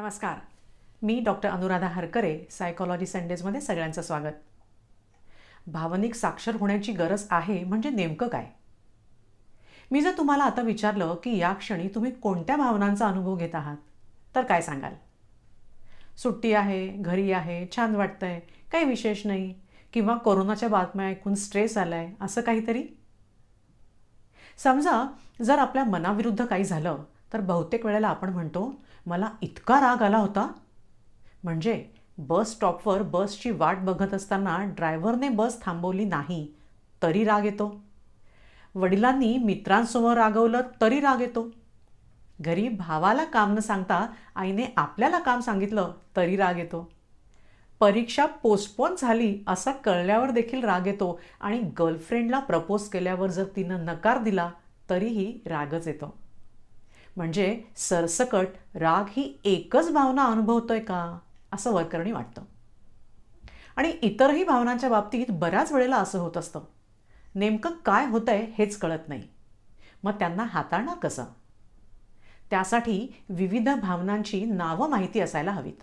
नमस्कार. मी doctor Anuradha Harkare. Psychology संडेजमध्ये सगळ्यांचं स्वागत. भावनिक साक्षर होण्याची गरज आहे म्हणजे नेमकं काय? मी जर तुम्हाला आता विचारलं की या क्षणी तुम्ही कोणत्या भावनांचा अनुभव घेत आहात, तर काय सांगाल? सुट्टी आहे, घरी आहे, छान वाटतंय, काही विशेष नाही, किंवा कोरोनाच्या बातम्या ऐकून स्ट्रेस आलाय, असं काहीतरी? समजा जर आपल्या मनाविरुद्ध काही झालं तर बहुतेक वेळेला आपण म्हणतो, मला इतका राग आला होता. म्हणजे बस स्टॉपवर बसची वाट बघत असताना ड्रायव्हरने बस थांबवली नाही तरी राग येतो. वडिलांनी मित्रांसमोर रागवलं तरी राग येतो. घरी भावाला काम न सांगता आईने आपल्याला काम सांगितलं तरी राग येतो. परीक्षा पोस्टपोन झाली असं कळल्यावर देखील राग येतो. आणि गर्लफ्रेंडला प्रपोज केल्यावर जर तिनं नकार दिला तरीही रागच येतो. म्हणजे सरसकट राग ही एकच भावना अनुभवतोय का, असं वरकरणी वाटतं. आणि इतरही भावनांच्या बाबतीत बऱ्याच वेळेला असं होत असतं. नेमकं काय होतंय हेच कळत नाही. मग त्यांना हाताळणार कसं? त्यासाठी विविध भावनांची नावं माहिती असायला हवीत.